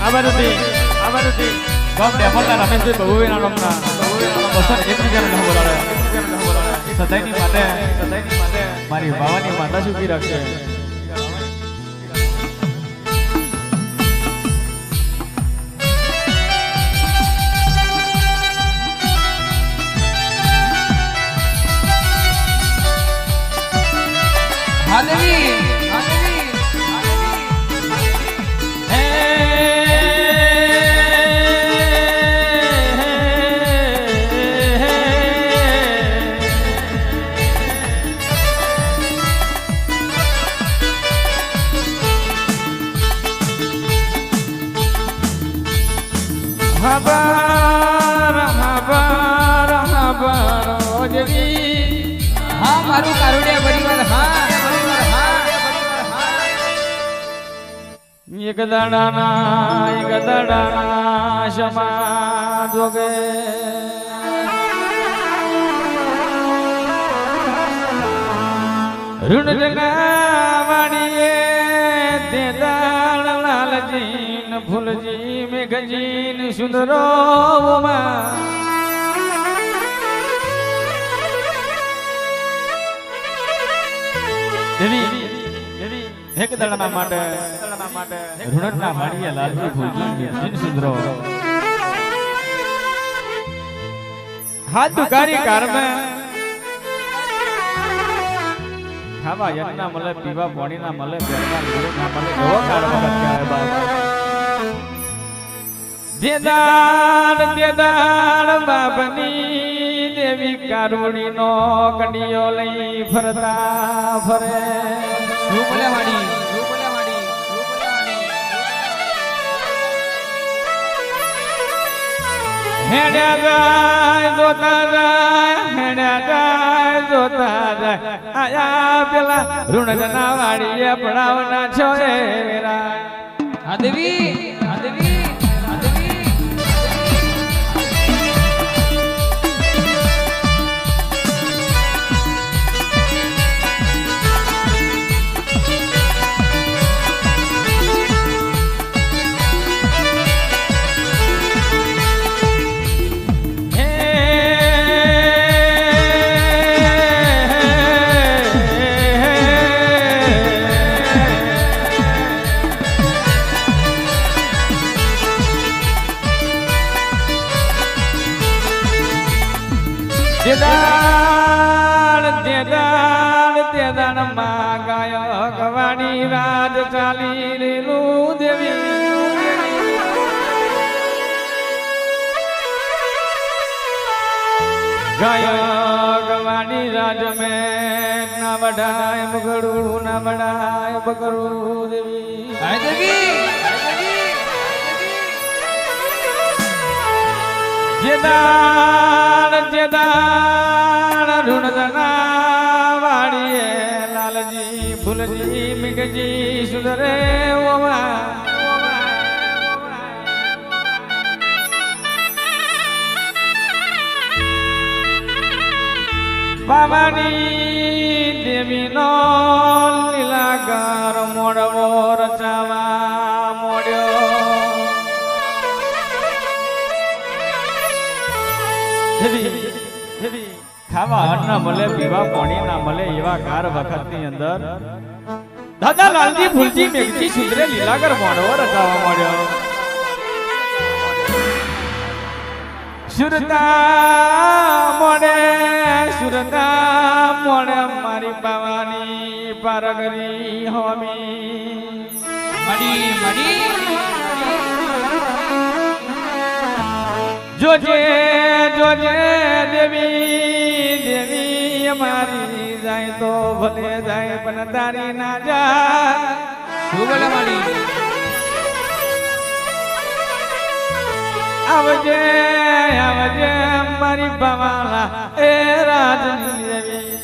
આબારથી ગામ ડેમોલા રમેશભાઈ બહુવીના નામના બસર એકબીજાને ન બોલાવે સદાયની માટે મારી બાવાની માતા સુખી રાખશે. હા મારું કારુડિયા પરિવાર હા એક દાડાના શમા જોગે ઋણ જગા વાણીએ તે દાળ લાલજીન ફૂલજી મેઘજીન સુંદરો દેવી એક દળના માટે ઋણના વાણીએ લાલજી ફૂલજી મેઘજીન સુંદરો હાથ દુકારી કારમે ખાવા યજ્ઞના મળે પીવા પાણીના મળે બેરવા લીધુના મળે એવો કાળ વખત કહેવાય બાપ દેદાળ બાપની દેવી કારુણીનો કંડિયો લઈ ફરતા ફરે શું બોલે માડી હેડ્યા જાય જોતા જાય આયા પેલા ઋણજના વાડીએ પડાવના છો એ વેરા હા દેવી દેદાળ માં ગાયો ગવાણી રાજ ચાલી રેલું દેવી ગાયો ગવાણી રાજ મેં ના બઢાય બગડું ના બઢાય બગડું દેવી જેદાળ ઋણજના વાડીએ લાલજી ફૂલજી મિગજી સુધરે બાબાની દેવીનો લીલાગાર મોડવો રચાવા મોડ્યો ખાવા અન્ન મળે પીવા પાણી ના મળે એવા કાર વખત ની અંદર દાદા લાલજી ફૂલજી મેઘજી સુંદરે લીલાગર મોડવો રચાવા મળ્યો સુરતા મોડે મારી બાવાની પારગરી હોમી મડી જોજે દેવી અમારી જાય તો ભલે જાય પણ તારી ના જાય શું બોલે માડી આવજે મારી બાવાલા એ રાજની દેવી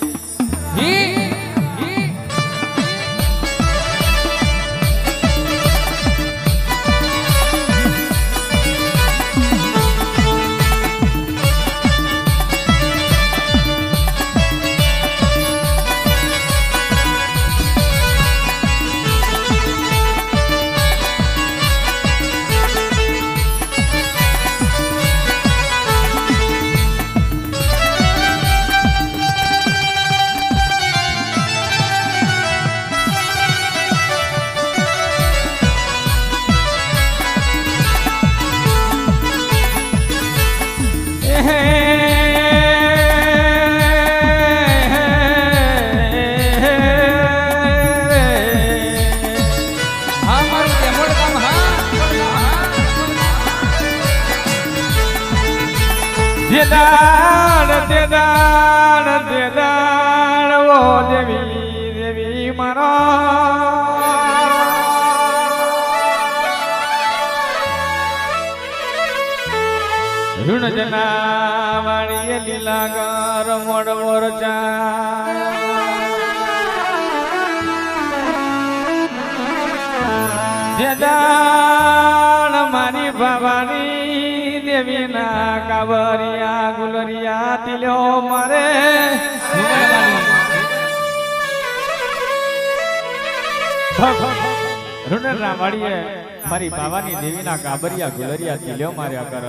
દેદાણ દેદાણ દેદાણ ઓ દેવી દેવી મારો ઋણ જના વાણીએ લીલા ગર મોડ મોરચા દેદાણ મારી ભવાની દેવીના કાવરિયા ગુલરિયા તિલ્યો મારે ઋણ ના વાડીએ મારી બાવાની દેવીના કાબરિયા ગુલરિયા તિલ્યો માર્યા કર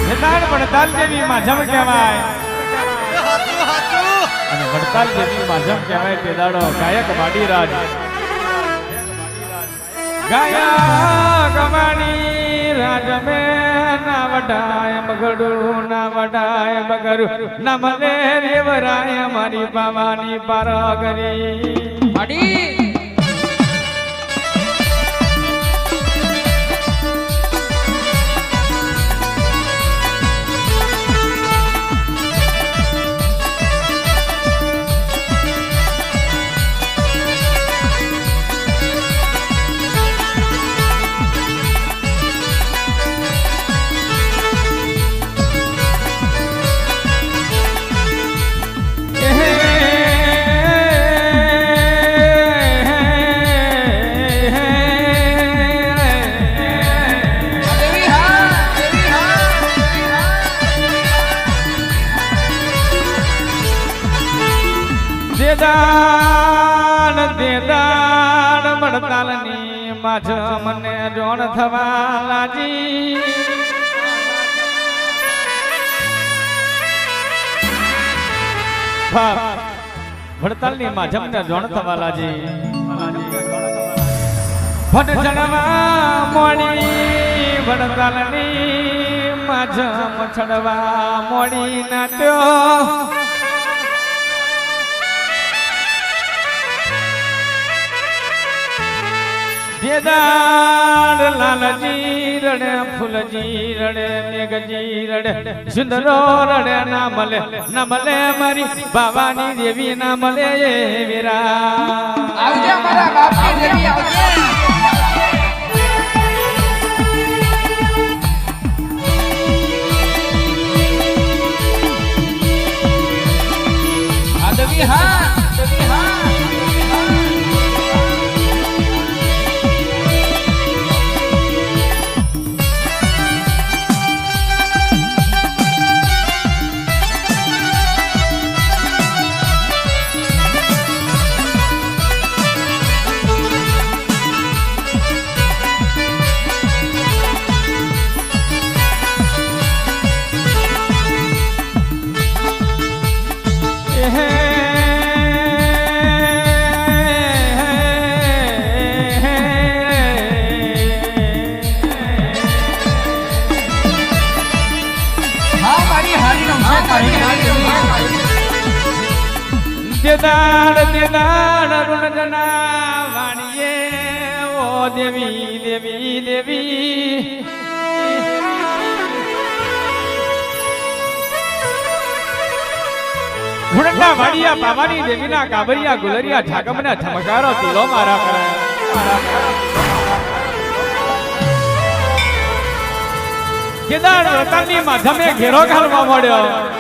દેદાણ વડતાલ દેવી માધમ કહેવાય અને વડતાલ દેવી માધમ કહેવાય તે દાડો ગાયક વાડી રાજ ગાયક વાડી રાજ મે ના વડાય બગડું ના વડાય બગડું ના મને રેવરાય મારી બાવાની પારગરી વાડી દેદાણ દેદાણ વડતાલની માછ મને જોણ થવા લાજી વડતાલની માછ મને જોણ થવા લાજી ભટ ચડવા મોડી વડતાલની માછ મછડવા મોડી નાટ્યો દેદાણ લાલજી રડે ફૂલજી રડે મેઘજી રડે સુંદરો રડે ના મળે મારી બાવાની દેવી ના મળે વીરા આવજે મારા બાપની દેવી આવજે આ દેવી હા દેવી હા દેદાણ દેદાણ ઋણ જના વાણીએ ઓ દેવી દેવી દેવી ઋણના વાડિયા બાવાની દેવીના કાબરિયા ગુલરિયા ઠાકમના ઠમકારો તિલો મારા કરે દેદાણ રતનની માધમે ઘેરો ઘાલવા મળ્યો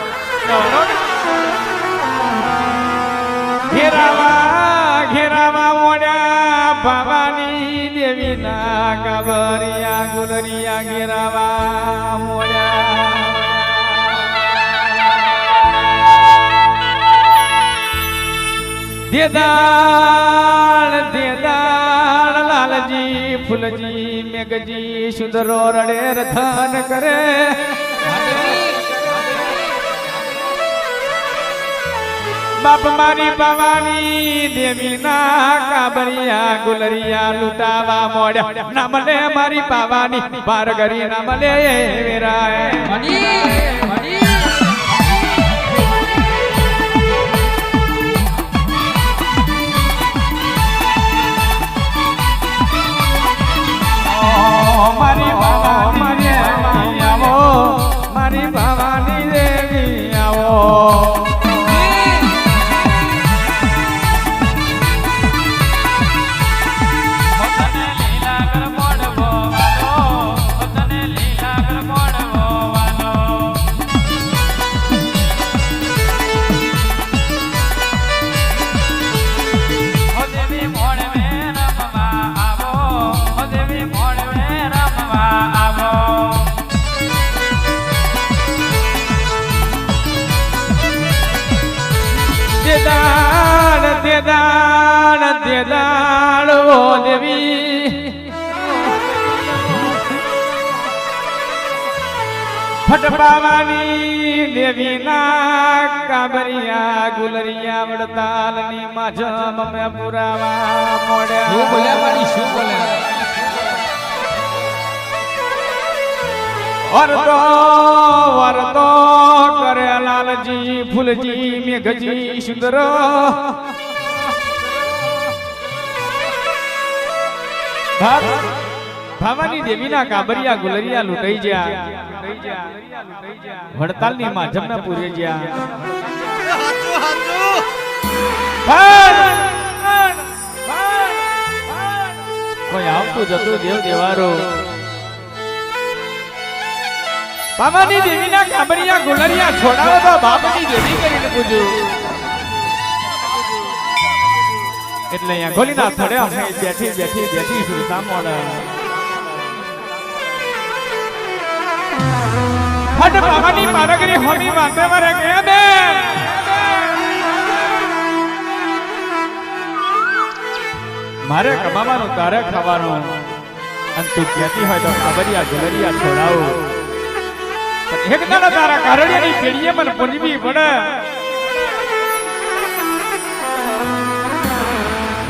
ઘેરાવા ઘેરાવા મોડ્યા ભવાની દેવીના કાબરિયા ગુલરિયા ઘેરાવા મોડ્યા દેદાણ દેદાણ લાલજી ફૂલજી મેઘજી સુંદરો રડે રથન કરે બાપ મારી ભવાની દેવીના કાબરિયા ગુલરિયા લૂટાવા મોડ્યા ના મળે મારી પાવાની પારગરી ના મળે વેરાય મારી બાવાની દેદાણ ઓ દેવી ફટપાવાની દેવી ના કાબરિયા ગુલરિયા વડતાલ ની માજમ મે પુરાવા મોડ્યા શું બોલ્યા મારી શું બોલ્યા વરતો વરતો કરે લાલજી ફૂલજી મેઘજી સુંદર ભાવાની દેવીના કાબરિયા ગુલરિયા લૂંટાઈ ગયા વડતાલની માધમ ના પૂરે ગયા કોઈ આવતું જતું દેવ દેવારો બાબાની દેવીના કાબરિયા ગુલરિયા છોડાવો તો બાબાની દેવી કરીને પૂજ્યું એટલે અહીંયા ગોલીના થડે બેઠી બેઠી બેઠી સુરતા મોડા હટ બાબાની મારગરી હોમી વાતે મારે કે બે મારે કમાવાનું તારે ખાવાનું અને તું કહેતી હોય તો કાબરિયા ગુલરિયા છોડાવો એક દાડા તારા કારણિયાની પેઢીએ મને પૂંજવી પડે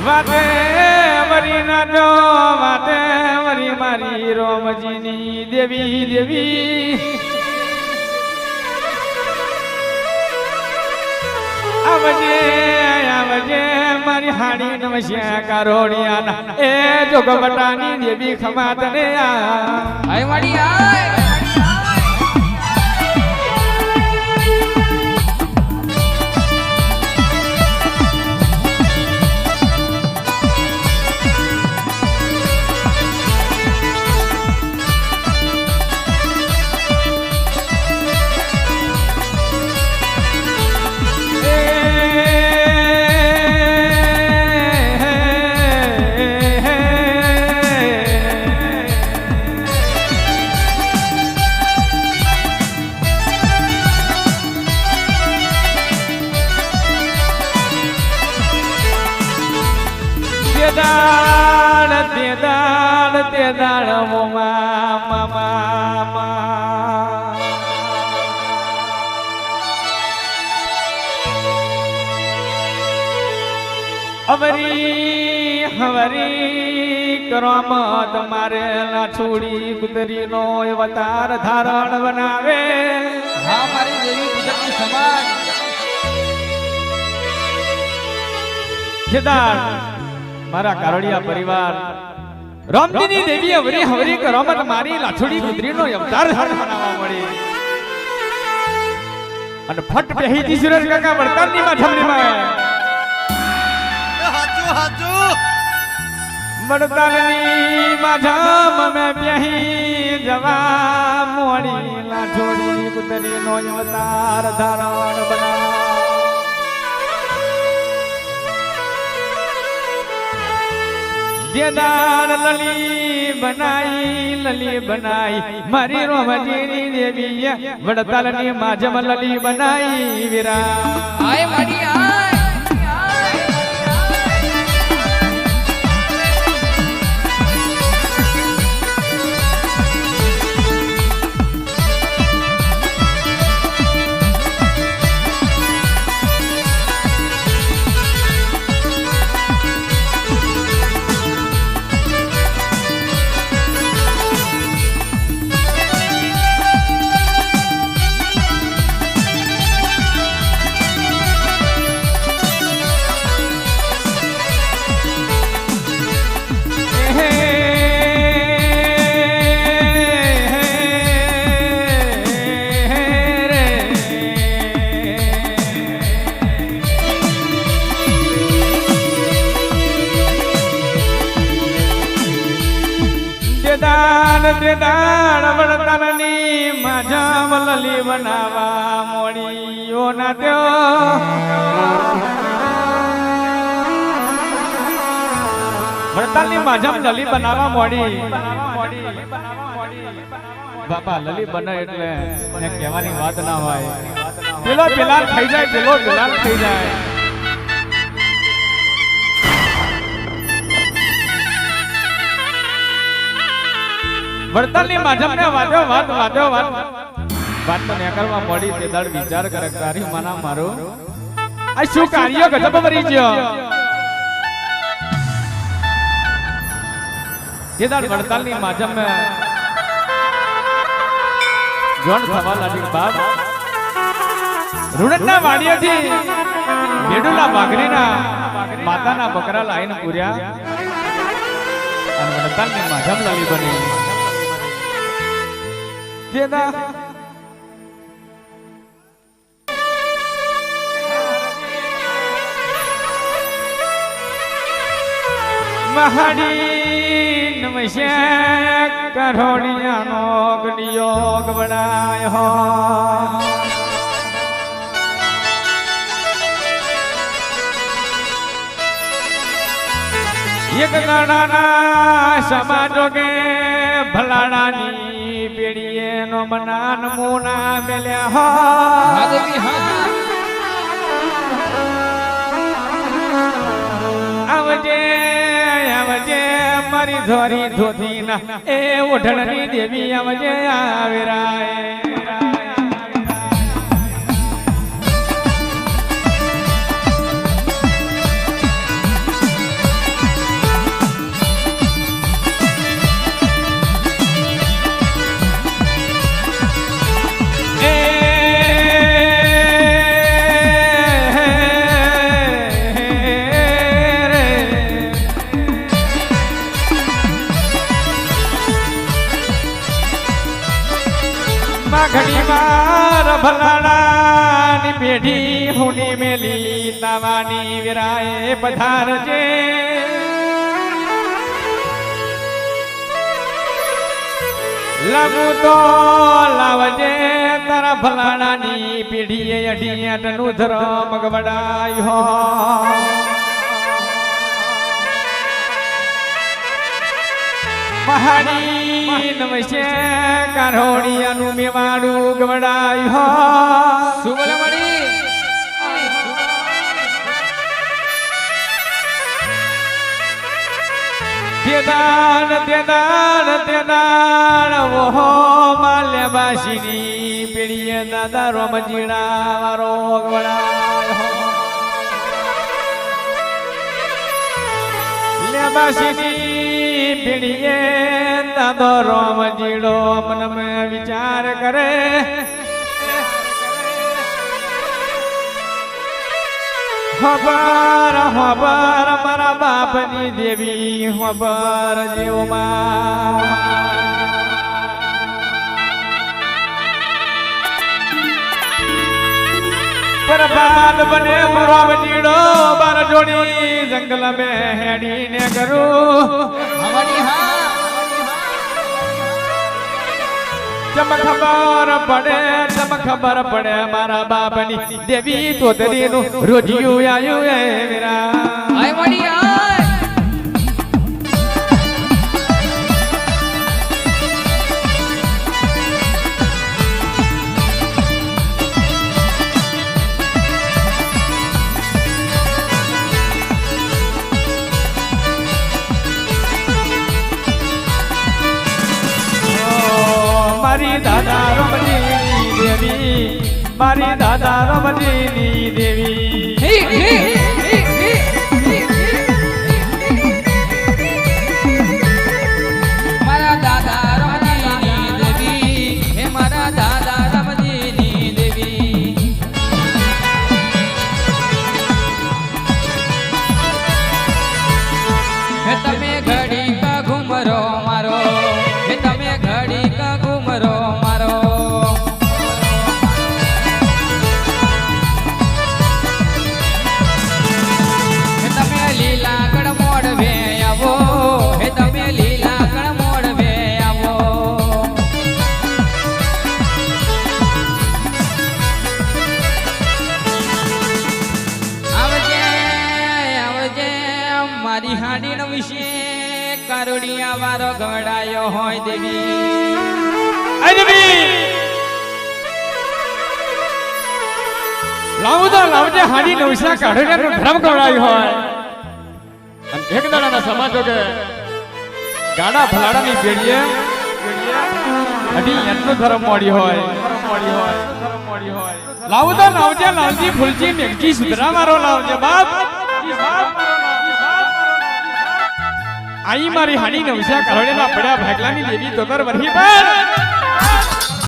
વાતે મરી ના જો વાતે મરી મારી રોમજીની દેવી દેવી આવજે આવજે મારી હાડી નમસ્યા કારોડિયાના એ જોગવટાની દેવી ખમા તને આય માડી આય દેદાણ મોમા મામા અવરી હવરી કરમત મારે ના છોડી કુતરી નો અવતાર ધારણ બનાવે હા મારી દેવી કુદરતી સમાજ કેદાર મારા કારડિયા પરિવાર રામજીની દેવી અવરી હવરી કરમત મારી લાછડી કુતરી નો અવતાર ધારણ બનાવવા મળી અને ફટ પહેી જી સુરેશ કાકા વડતાલની માથમની માં વડતાલની માધમ મે પ્યહી જવા મોડી લાછોડી કુતરી નો અવતાર ધારણ બના દેદાર લલી બનાઈ મારી રોમજીની દેવી વડતાલની માધમ લલી બનાઈ વીરા આય માડી આય દેદાણ વડતાલની માધમ લલી બનાવા મોડીઓ ના વડતાલની માધમ લલી બનાવા મોડી બાપા લલી બને એટલે કહેવાની વાત ના હોય પેલો પેલાલ થઈ જાય પેલો પેલાલ થઈ જાય વડતાલની માધમને વાજો વાત વાત તો ને કરવા પડી તે દાડ વિચાર કરે તારી માના મારો આ શું કાર્ય ગજબ ભરી ગયો તે દાડ વડતાલની માધમને જોન થવા લાગી બાપ રૂડના વાડિયાથી બેડુલા વાઘરીના માતાના બકરા લાઈન પૂર્યા અને વડતાલની માધમ લાલી બની જેના મહાડી નમશે કરોડિયાનો ગડિયોગ બનાયો એક દાડાના સમાજો કે ભલાડાની પેઢીએ નો મનાન મોના મેલ્યા આવજે આવજે મારી ધોરી ધોતી ના એ ઓઢણની દેવી આવજે આવેરાય ઘડી માર ભલાડાની પેઢી હુની મેલી તાવાની વિરાએ પધારજે લાગુ તો લાવજે તારા ભલાડાની પેઢીએ અઢિયાટનું ધરમ ગવડાયો મહાની નમશે કારોડિયાનું મેવાડું ગવડાયો સુવલમણી તેદાન ઓહો માલ્યવાસીની પેઢીએ દાદા રોમજીડા વારો ગવડાયો લેવાસીની પેઢીએ દાદો રોમજીડો મનમે વિચાર કરે ખબર મારા બાપની દેવી ખબર જેવમાં બરબાદ બને રોમજીડો બાર જોડી જંગલ में હેડીને કરું જમ ખબર પડે મારા બાપની દેવી તોતરીનું રોજિયું આયું એ વીરા આય મડી આય મારી દાદા રમજીની દેવી મારી દાદા રમજીની દેવી મારા દાદા રમજીની દેવી હે મારા દાદા રમજીની દેવી હે તમે ઘડી કા ઘુમરો મારો હે તમે ઘડી કા ઘુમરો મારો હે તમે લીલા કડ મોડવે આવો હે તમે લીલા કડ મોડવે આવો આવજે આવજે મારી હાડી નો વિશે કારોડિયા વારો ગવડાયો હોય દેવી આ દેવી લાવજે હાડી નો વિશે કારોડિયાનો ધર્મ ગવડાયો હોય અને એક દાડાના સમાજો કે ગાડા ભલાડાની પેઢીએ અઢી એમનો ધર્મ મોડી હોય લાવતા લાવજે લાલજી ફૂલજી મેઘજી સુધરા મારો લાવજે બાપ આઈ મારી હાની નવસા કરોડેના પડ્યા ભાગલાની દેવી તોતર વરહી પર